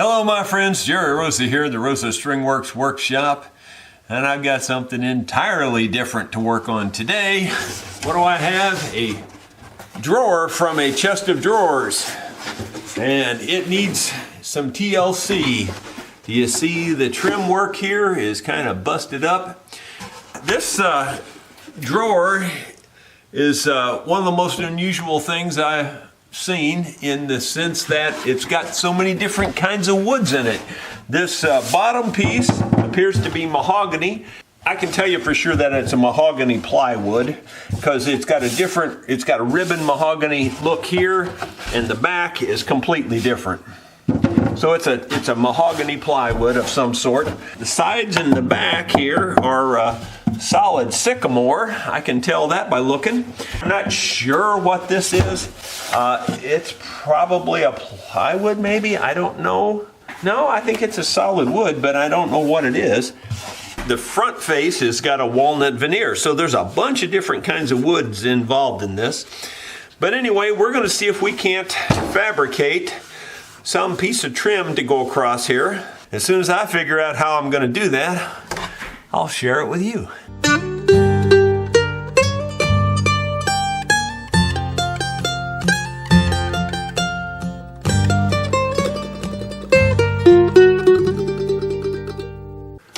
Hello my friends, Jerry Rosa here at the Rosa Stringworks Workshop, and I've got something entirely different to work on today. What do I have? A drawer from a chest of drawers, and it needs some TLC. Do you see the trim work here is kind of busted up? This drawer is one of the most unusual things I've seen, in the sense that it's got so many different kinds of woods in it. This bottom piece appears to be mahogany. I can tell you for sure that it's a mahogany plywood because it's got a ribbon mahogany look here, and the back is completely different. So it's a mahogany plywood of some sort. The sides and the back here are solid sycamore. I can tell that by looking. I'm not sure what this is. It's probably a plywood maybe, I don't know. No, I think it's a solid wood, but I don't know what it is. The front face has got a walnut veneer, so there's a bunch of different kinds of woods involved in this. But anyway, we're gonna see if we can't fabricate some piece of trim to go across here. As soon as I figure out how I'm gonna do that, I'll share it with you.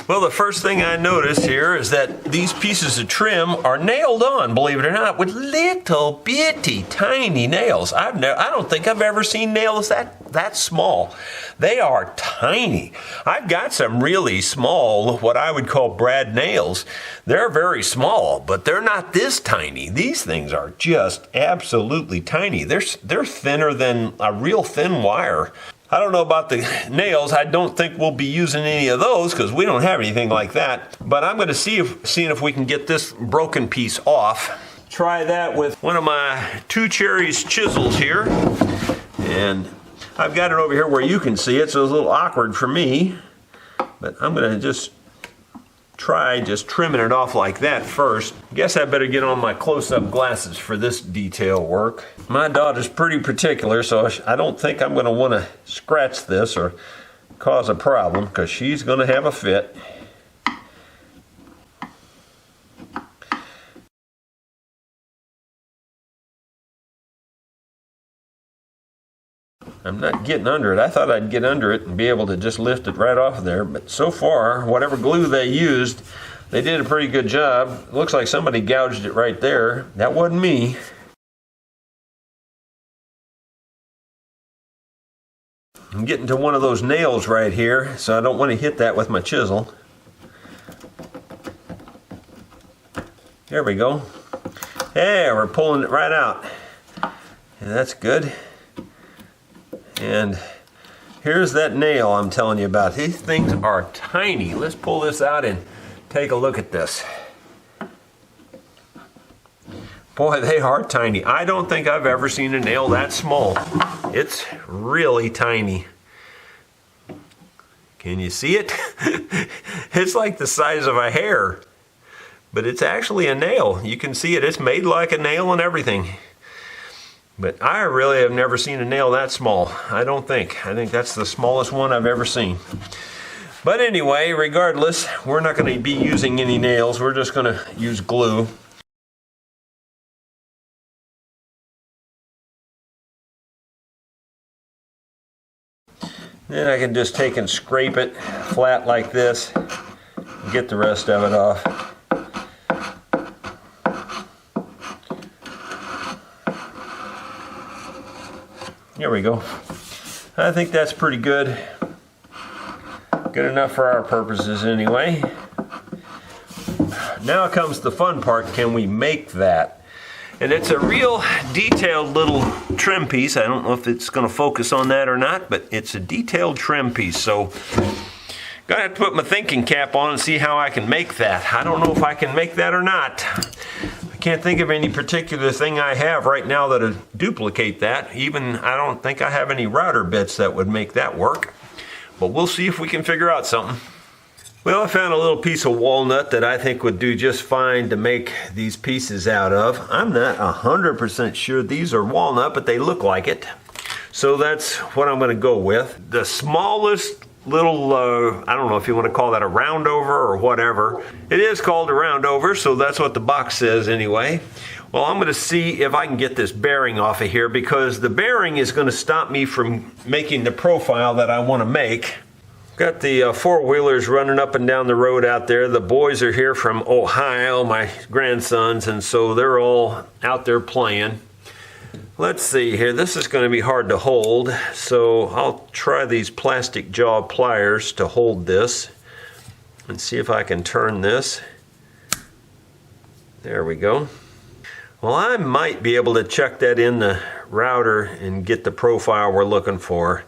Well, the first thing I noticed here is that these pieces of trim are nailed on, believe it or not, with little bitty tiny nails. I don't think I've ever seen nails that small. They are tiny. I've got some really small, what I would call brad nails. They're very small, but they're not this tiny. These things are just absolutely tiny. They're thinner than a real thin wire. I don't know about the nails. I don't think we'll be using any of those because we don't have anything like that. But I'm going to see if we can get this broken piece off. Try that with one of my 2 cherries chisels here. And I've got it over here where you can see it, so it's a little awkward for me. But I'm going to just try trimming it off like that first. Guess I better get on my close-up glasses for this detail work. My daughter's pretty particular, so I don't think I'm going to want to scratch this or cause a problem, because she's going to have a fit. I'm not getting under it. I thought I'd get under it and be able to just lift it right off of there, but so far, whatever glue they used, they did a pretty good job. It looks like somebody gouged it right there. That wasn't me. I'm getting to one of those nails right here, so I don't want to hit that with my chisel. There we go. Yeah, we're pulling it right out. And that's good. And here's that nail I'm telling you about. These things are tiny. Let's pull this out and take a look at this. Boy, they are tiny. I don't think I've ever seen a nail that small. It's really tiny. Can you see it? It's like the size of a hair, but it's actually a nail. You can see it. It's made like a nail and everything. But I really have never seen a nail that small. I think that's the smallest one I've ever seen. But anyway, regardless, we're not going to be using any nails. We're just going to use glue. Then I can just take and scrape it flat like this and get the rest of it off. There we go. I think that's pretty good. Good enough for our purposes anyway. Now comes the fun part. Can we make that? And it's a real detailed little trim piece. I don't know if it's going to focus on that or not, but it's a detailed trim piece. So gonna have to put my thinking cap on and see how I can make that. I don't know if I can make that or not. I can't think of any particular thing I have right now that would duplicate that. Even I don't think I have any router bits that would make that work. But we'll see if we can figure out something. Well, I found a little piece of walnut that I think would do just fine to make these pieces out of. I'm not 100% sure these are walnut, but they look like it. So that's what I'm going to go with. The smallest little, I don't know if you want to call that a roundover or whatever. It is called a roundover, so that's what the box says anyway. Well, I'm going to see if I can get this bearing off of here, because the bearing is going to stop me from making the profile that I want to make. Got the four-wheelers running up and down the road out there. The boys are here from Ohio, my grandsons, and so they're all out there playing. Let's see here. This is going to be hard to hold, so I'll try these plastic jaw pliers to hold this and see if I can turn this. There we go. Well, I might be able to check that in the router and get the profile we're looking for.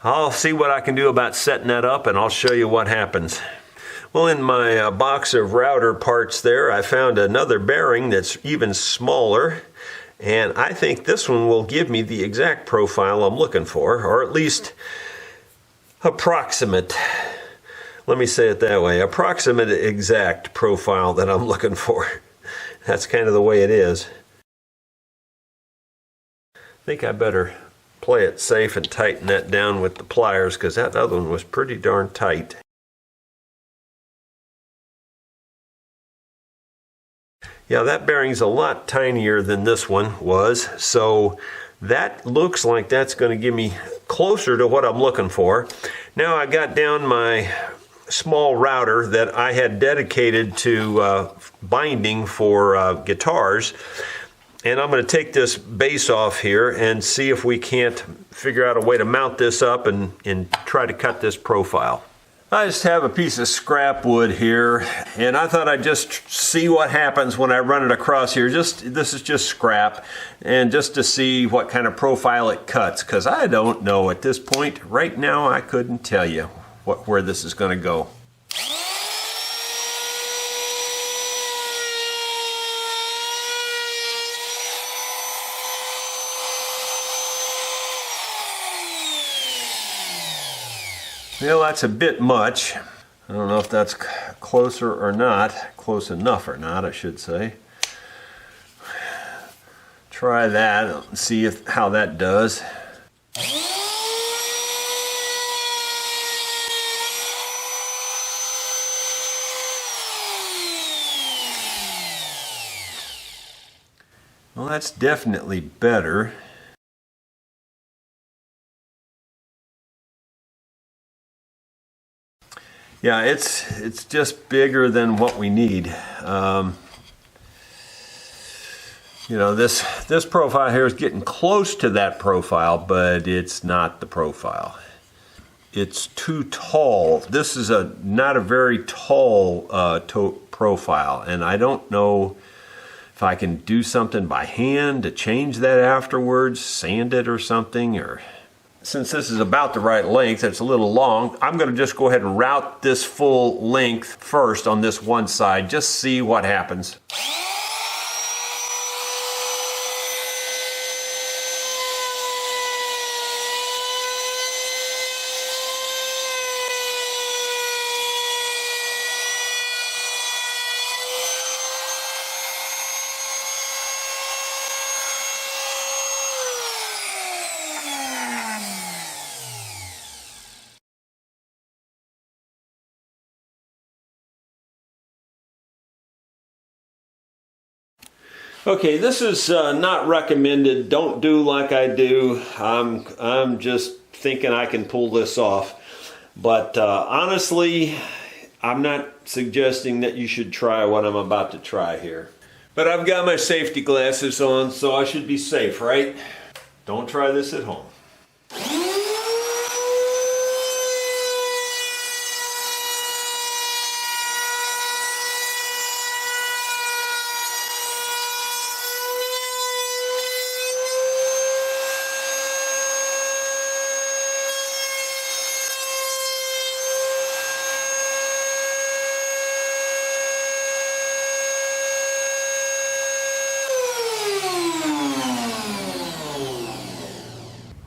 I'll see what I can do about setting that up, and I'll show you what happens. Well, in my box of router parts there, I found another bearing that's even smaller. And I think this one will give me the exact profile I'm looking for, or at least approximate. Let me say it that way, approximate exact profile that I'm looking for. That's kind of the way it is. I think I better play it safe and tighten that down with the pliers, because that other one was pretty darn tight. Yeah, that bearing's a lot tinier than this one was, so that looks like that's going to give me closer to what I'm looking for. Now I got down my small router that I had dedicated to binding for guitars, and I'm going to take this base off here and see if we can't figure out a way to mount this up and try to cut this profile. I just have a piece of scrap wood here, and I thought I'd just see what happens when I run it across here. This is just scrap, and just to see what kind of profile it cuts, because I don't know at this point. Right now I couldn't tell you where this is going to go. Well, that's a bit much. I don't know if that's closer or not. Close enough or not, I should say. Try that and see how that does. Well, that's definitely better. Yeah, it's just bigger than what we need. You know, this profile here is getting close to that profile, but it's not the profile. It's too tall. This is not a very tall profile, and I don't know if I can do something by hand to change that afterwards, sand it or something, or... Since this is about the right length, it's a little long, I'm going to just go ahead and route this full length first on this one side, just see what happens. Okay, this is not recommended. Don't do like I do. I'm just thinking I can pull this off. But honestly, I'm not suggesting that you should try what I'm about to try here. But I've got my safety glasses on, so I should be safe, right? Don't try this at home.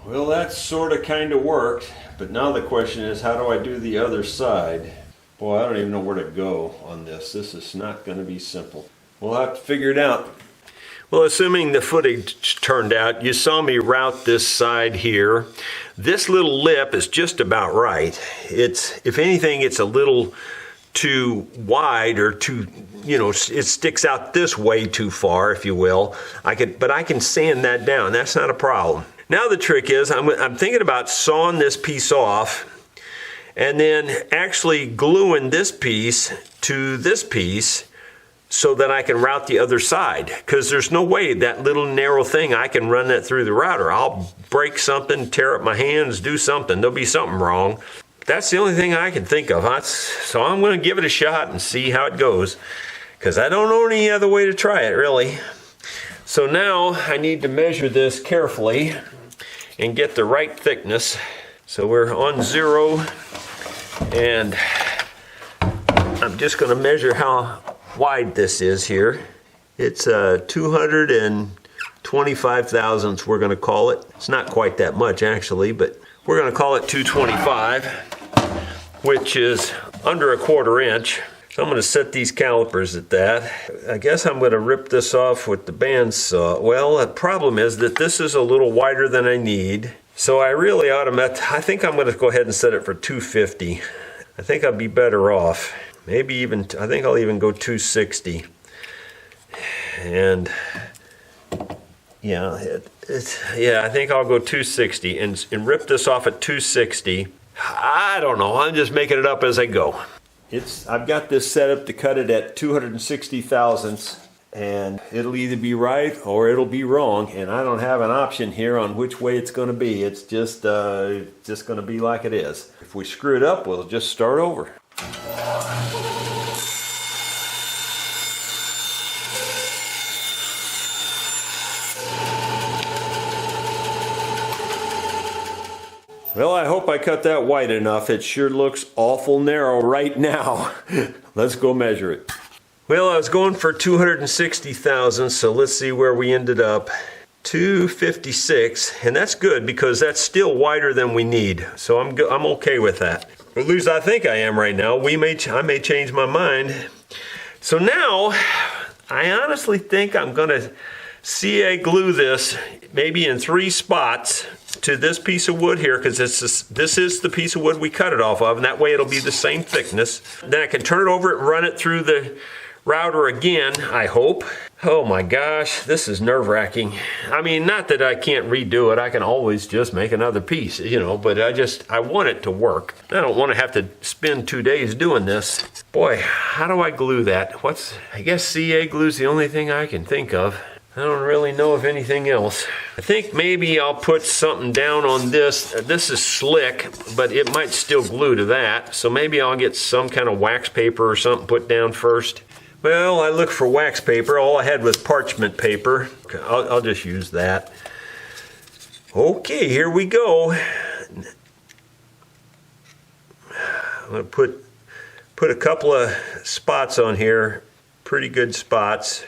Well, that sort of kind of worked, but now the question is, how do I do the other side? Boy, I don't even know where to go on this. This is not going to be simple. We'll have to figure it out. Well, assuming the footage turned out, you saw me route this side here. This little lip is just about right. It's, if anything, it's a little too wide or too, it sticks out this way too far, if you will. But I can sand that down. That's not a problem. Now the trick is, I'm thinking about sawing this piece off and then actually gluing this piece to this piece so that I can route the other side. Because there's no way that little narrow thing, I can run that through the router. I'll break something, tear up my hands, do something. There'll be something wrong. That's the only thing I can think of. So I'm going to give it a shot and see how it goes. Because I don't know any other way to try it, really. So now I need to measure this carefully and get the right thickness. So we're on 0, and I'm just going to measure how wide this is here. It's 225 thousandths, we're going to call it. It's not quite that much actually, but we're going to call it 225, which is under 1/4 inch. So I'm going to set these calipers at that. I guess I'm going to rip this off with the bandsaw. Well, the problem is that this is a little wider than I need. So I really ought to I think I'm going to go ahead and set it for 250. I think I'd be better off. Maybe even, I think I'll even go 260. And yeah, I think I'll go 260 and rip this off at 260. I don't know, I'm just making it up as I go. I've got this set up to cut it at 260 thousandths, and it'll either be right or it'll be wrong, and I don't have an option here on which way it's going to be. It's just going to be like it is. If we screw it up, we'll just start over. Well, I hope I cut that wide enough. It sure looks awful narrow right now. Let's go measure it. Well, I was going for 260 thousandths, so let's see where we ended up. 256, and that's good because that's still wider than we need. So I'm okay with that. At least I think I am right now. I may change my mind. So now, I honestly think I'm gonna CA glue this maybe in 3 spots to this piece of wood here, because this is the piece of wood we cut it off of, and that way it'll be the same thickness. Then I can turn it over and run it through the router again, I hope. Oh my gosh, this is nerve-wracking. I mean, not that I can't redo it. I can always just make another piece, but I want it to work. I don't want to have to spend 2 days doing this. Boy, how do I glue that? I guess CA glue's the only thing I can think of. I don't really know of anything else. I think maybe I'll put something down on this. This is slick, but it might still glue to that. So maybe I'll get some kind of wax paper or something put down first. Well, I looked for wax paper. All I had was parchment paper. I'll just use that. Okay, here we go. I'm gonna put a couple of spots on here. Pretty good spots.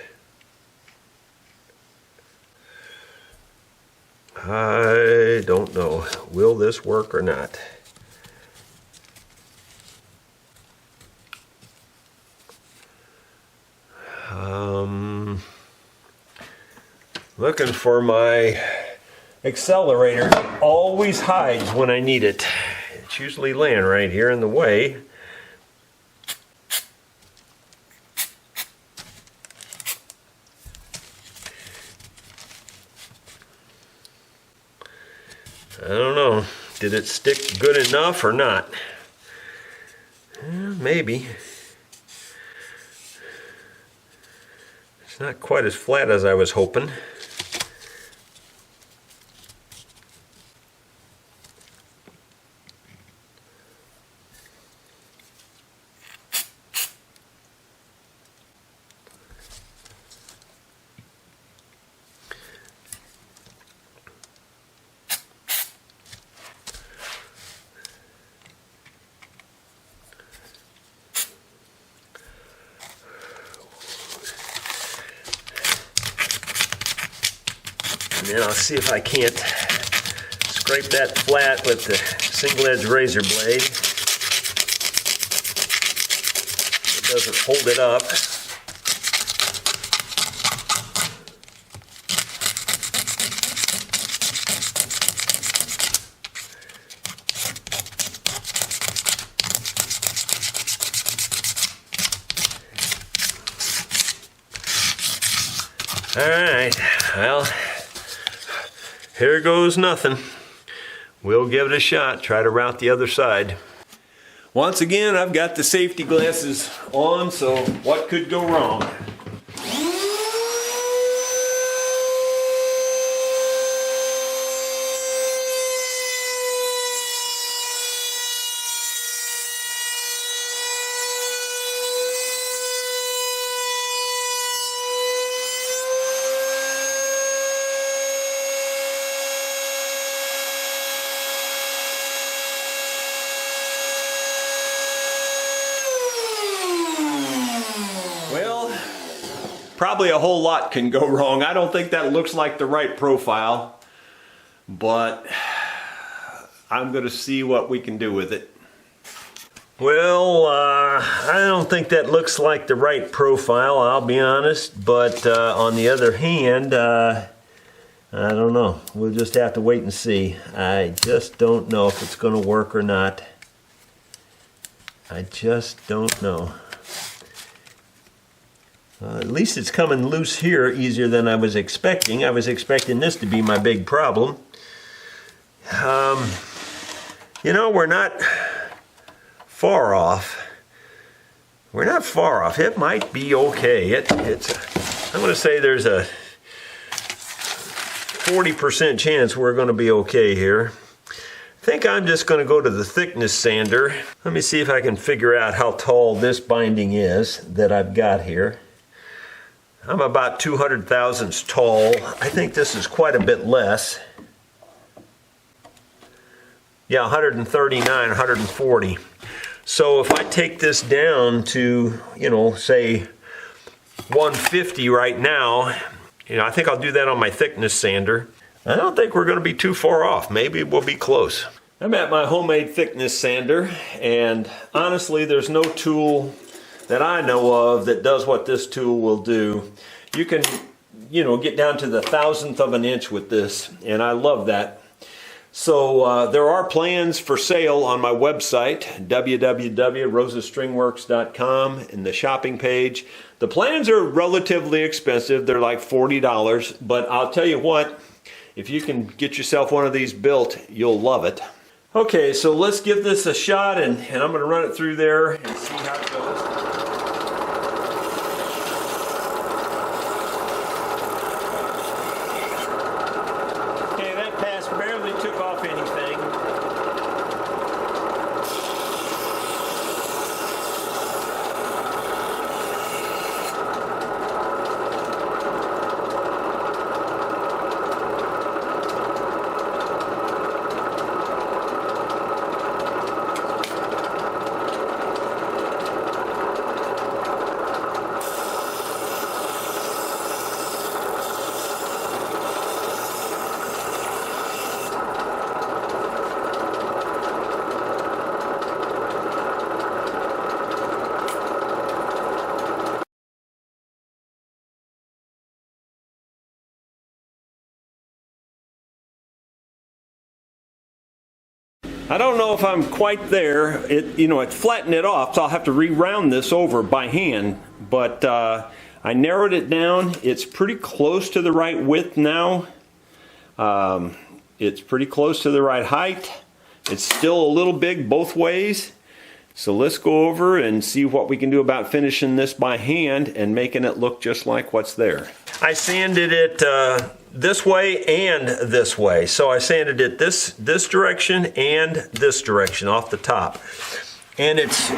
I don't know. Will this work or not? Looking for my accelerator. It always hides when I need it. It's usually laying right here in the way. I don't know. Did it stick good enough or not? Maybe. It's not quite as flat as I was hoping. And then I'll see if I can't scrape that flat with the single edge razor blade. It doesn't hold it up. All right, well, here goes nothing. We'll give it a shot, try to route the other side. Once again, I've got the safety glasses on, so what could go wrong? Well, probably a whole lot can go wrong. I don't think that looks like the right profile, but I'm going to see what we can do with it. Well, I don't think that looks like the right profile, I'll be honest, but on the other hand, I don't know. We'll just have to wait and see. I just don't know if it's going to work or not. I just don't know. At least it's coming loose here easier than I was expecting. I was expecting this to be my big problem. You know, we're not far off. We're not far off. It might be okay. I'm going to say there's a 40% chance we're going to be okay here. I think I'm just going to go to the thickness sander. Let me see if I can figure out how tall this binding is that I've got here. I'm about 200 thousandths tall. I think this is quite a bit less. Yeah, 139, 140. So if I take this down to, you know, say 150 right now, you know, I think I'll do that on my thickness sander. I don't think we're going to be too far off. Maybe we'll be close. I'm at my homemade thickness sander, and honestly, there's no tool that I know of that does what this tool will do. You can, you know, get down to the 1,000th of an inch with this, and I love that. So there are plans for sale on my website, www.rosastringworks.com, in the shopping page. The plans are relatively expensive. They're like $40, but I'll tell you what, if you can get yourself one of these built, you'll love it. Okay, so let's give this a shot, and I'm going to run it through there and see how it goes. Okay, that pass barely took off anything. I don't know if I'm quite there. It flattened it off, so I'll have to re-round this over by hand. But I narrowed it down. It's pretty close to the right width now. It's pretty close to the right height. It's still a little big both ways. So let's go over and see what we can do about finishing this by hand and making it look just like what's there. I sanded it this way and this way. So I sanded it this direction and this direction off the top. And it's,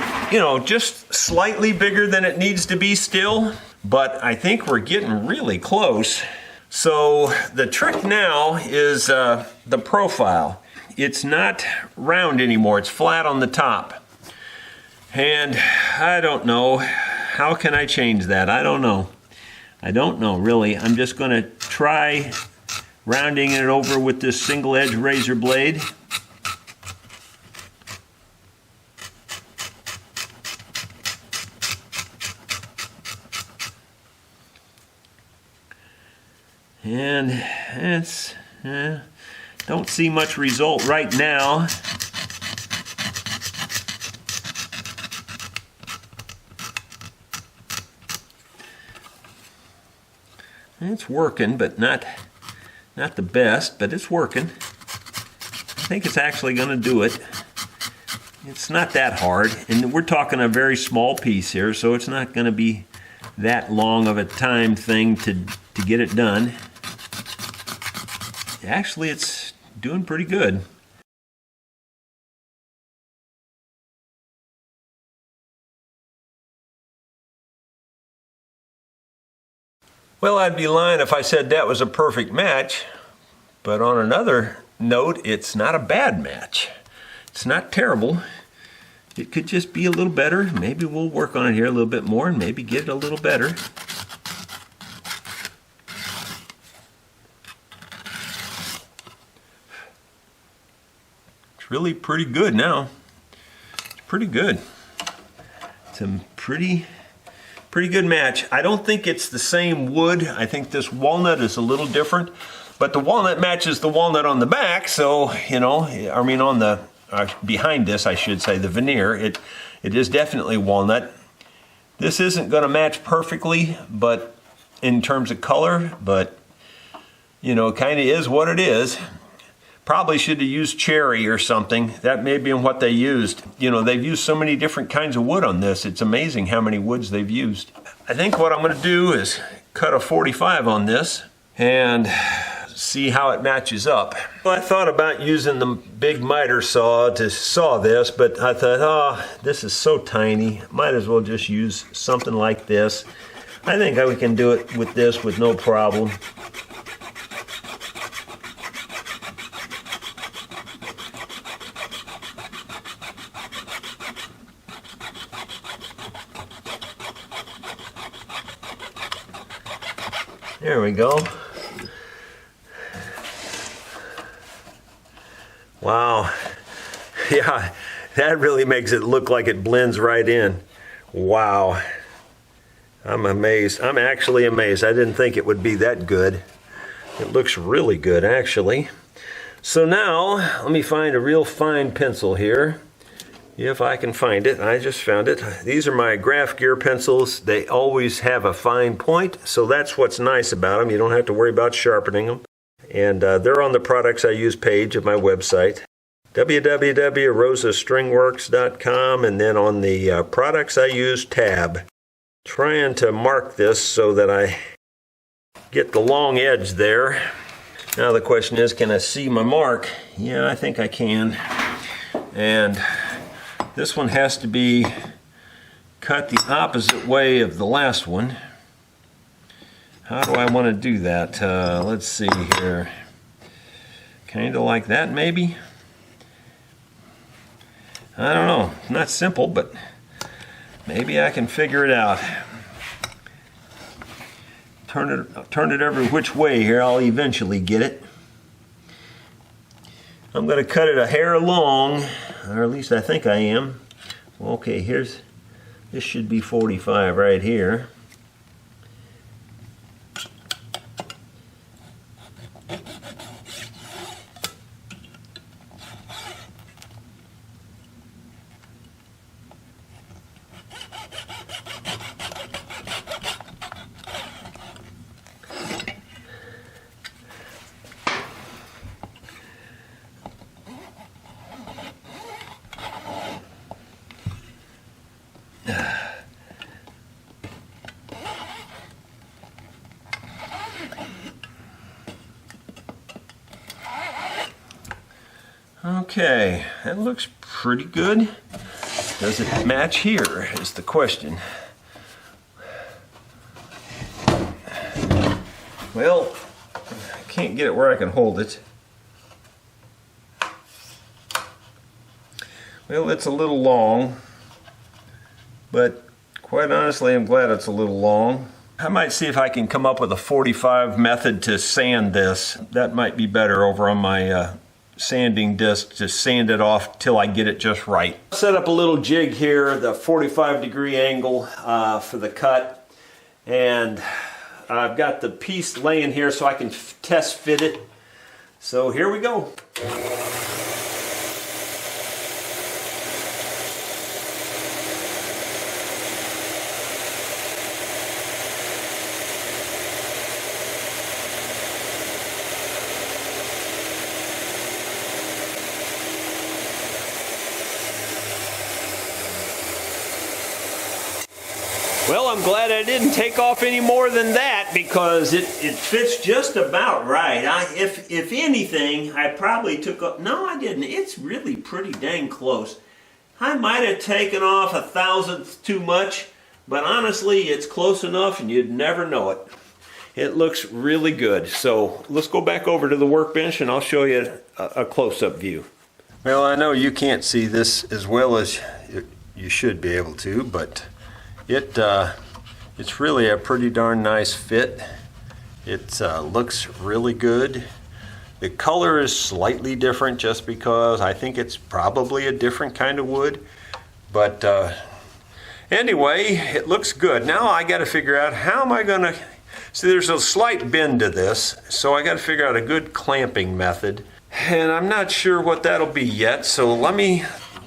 just slightly bigger than it needs to be still, but I think we're getting really close. So the trick now is the profile. It's not round anymore, it's flat on the top. And I don't know, how can I change that? I don't know. I don't know really. I'm just going to try rounding it over with this single edge razor blade. And it's, don't see much result right now. It's working, but not the best, but it's working. I think it's actually going to do it. It's not that hard, and we're talking a very small piece here, so it's not going to be that long of a time thing to get it done. Actually, it's doing pretty good. Well, I'd be lying if I said that was a perfect match, but on another note, it's not a bad match. It's not terrible. It could just be a little better. Maybe we'll work on it here a little bit more and maybe get it a little better. It's really pretty good now. It's pretty good. It's a pretty good match. I don't think it's the same wood. I think this walnut is a little different, but the walnut matches the walnut on the back, so, you know, I mean on the, behind this, I should say, the veneer, it is definitely walnut. This isn't going to match perfectly, but in terms of color, but, you know, it kind of is what it is. Probably should have used cherry or something. That may be what they used. You know, they've used so many different kinds of wood on this. It's amazing how many woods they've used. I think what I'm going to do is cut a 45 on this and see how it matches up. Well, I thought about using the big miter saw to saw this, but I thought, oh, this is so tiny. Might as well just use something like this. I think we can do it with this with no problem. There we go. Wow. Yeah, that really makes it look like it blends right in. Wow. I'm amazed. I'm actually amazed. I didn't think it would be that good. It looks really good, actually. So now, let me find a real fine pencil here. If I can find it. I just found it. These are my graph gear pencils. They always have a fine point, so that's what's nice about them. You don't have to worry about sharpening them. And they're on the Products I Use page of my website, www.rosastringworks.com, and then on the Products I Use tab. Trying to mark this so that I get the long edge there. Now the question is, can I see my mark? Yeah, I think I can. And this one has to be cut the opposite way of the last one. How do I want to do that? Let's see here. Kind of like that, maybe? I don't know. Not simple, but maybe I can figure it out. Turn it every which way here. I'll eventually get it. I'm going to cut it a hair long, or at least I think I am. Okay, this should be 45 right here. Okay, that looks pretty good. Does it match here is the question. Well, I can't get it where I can hold it. Well, it's a little long, but quite honestly, I'm glad it's a little long. I might see if I can come up with a 45 method to sand this. That might be better over on my sanding disc, to sand it off till I get it just right. Set up a little jig here, the 45-degree angle for the cut, and I've got the piece laying here so I can test fit it. So here we go. Well, I'm glad I didn't take off any more than that because it fits just about right. If anything, I probably took off. No, I didn't. It's really pretty dang close. I might have taken off a thousandth too much, but honestly, it's close enough and you'd never know it. It looks really good. So let's go back over to the workbench and I'll show you a close-up view. Well, I know you can't see this as well as you should be able to, but it's really a pretty darn nice fit. It looks really good. The color is slightly different just because I think it's probably a different kind of wood. But anyway, it looks good. Now I got to figure out how am I going to... See, there's a slight bend to this, so I got to figure out a good clamping method. And I'm not sure what that'll be yet, so let me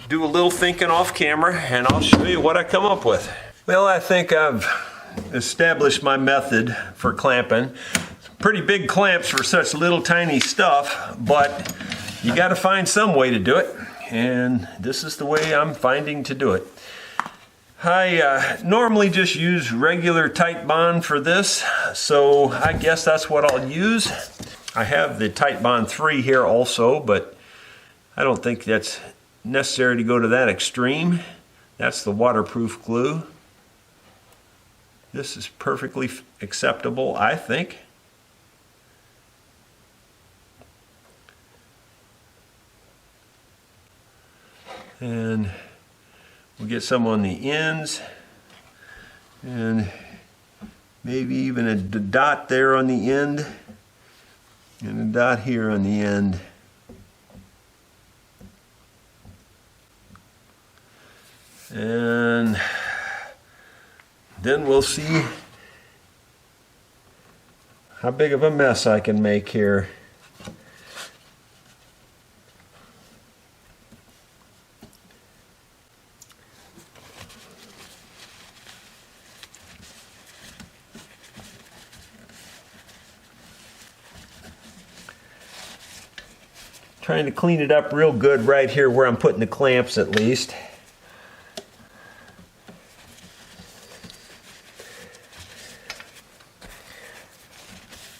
do a little thinking off camera and I'll show you what I come up with. Well, I think I've established my method for clamping. Pretty big clamps for such little tiny stuff, but you got to find some way to do it, and this is the way I'm finding to do it. I normally just use regular Titebond for this, so I guess that's what I'll use. I have the Titebond 3 here also, but I don't think that's necessary to go to that extreme. That's the waterproof glue. This is perfectly acceptable, I think. And we'll get some on the ends and maybe even a dot there on the end and a dot here on the end. And then we'll see how big of a mess I can make here. Trying to clean it up real good right here where I'm putting the clamps at least.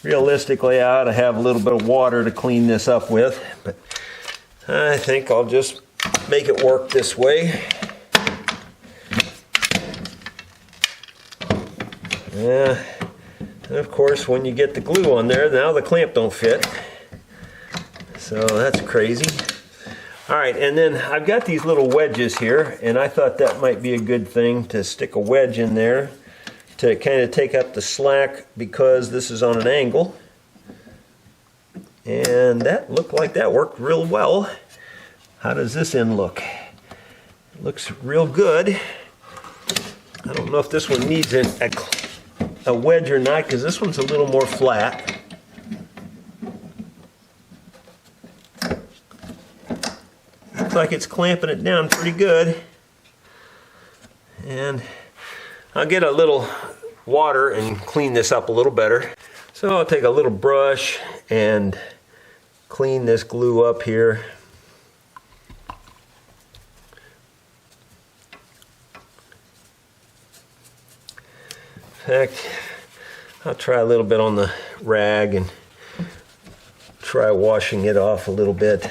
Realistically, I ought to have a little bit of water to clean this up with, but I think I'll just make it work this way. Yeah, and of course, when you get the glue on there, now the clamp don't fit. So that's crazy. All right, and then I've got these little wedges here, and I thought that might be a good thing to stick a wedge in there to kind of take up the slack because this is on an angle. And that looked like that worked real well. How does this end look? It looks real good. I don't know if this one needs a wedge or not because this one's a little more flat. Looks like it's clamping it down pretty good. And I'll get a little water and clean this up a little better. So I'll take a little brush and clean this glue up here. In fact, I'll try a little bit on the rag and try washing it off a little bit.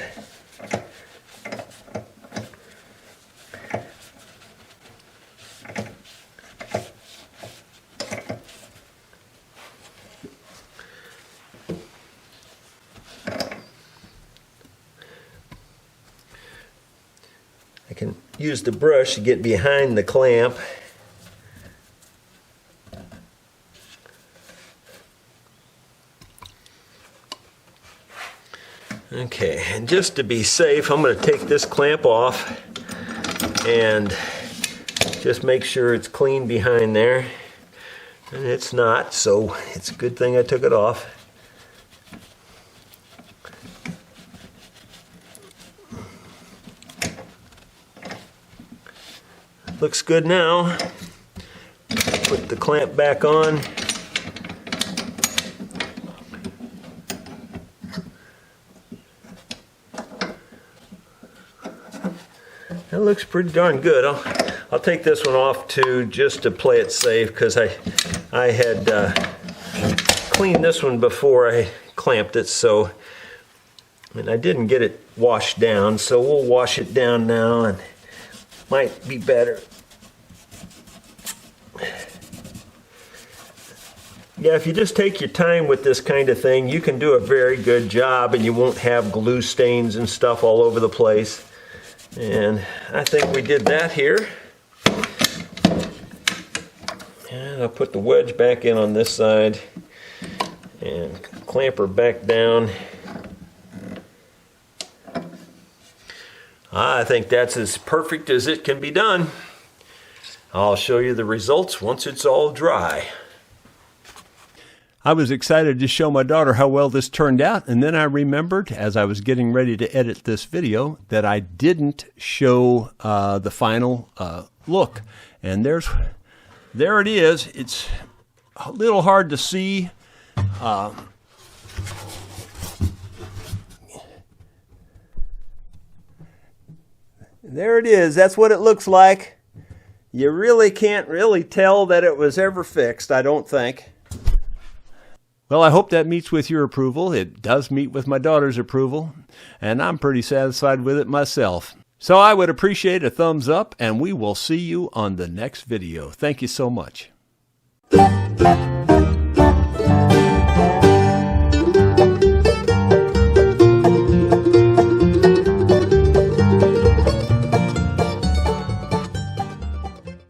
I can use the brush to get behind the clamp. Okay, and just to be safe, I'm going to take this clamp off and just make sure it's clean behind there. And it's not, so it's a good thing I took it off. Looks good now. Put the clamp back on. That looks pretty darn good. I'll take this one off too, just to play it safe, because I had cleaned this one before I clamped it, so, and I didn't get it washed down, so we'll wash it down now, and might be better. Yeah, if you just take your time with this kind of thing, you can do a very good job, and you won't have glue stains and stuff all over the place. And I think we did that here. And I'll put the wedge back in on this side and clamp her back down. I think that's as perfect as it can be done. I'll show you the results once it's all dry. I was excited to show my daughter how well this turned out, and then I remembered as I was getting ready to edit this video that I didn't show the final look. And there it is. It's a little hard to see. There it is. That's what it looks like. You really can't really tell that it was ever fixed, I don't think. Well, I hope that meets with your approval. It does meet with my daughter's approval, and I'm pretty satisfied with it myself. So I would appreciate a thumbs up, and we will see you on the next video. Thank you so much.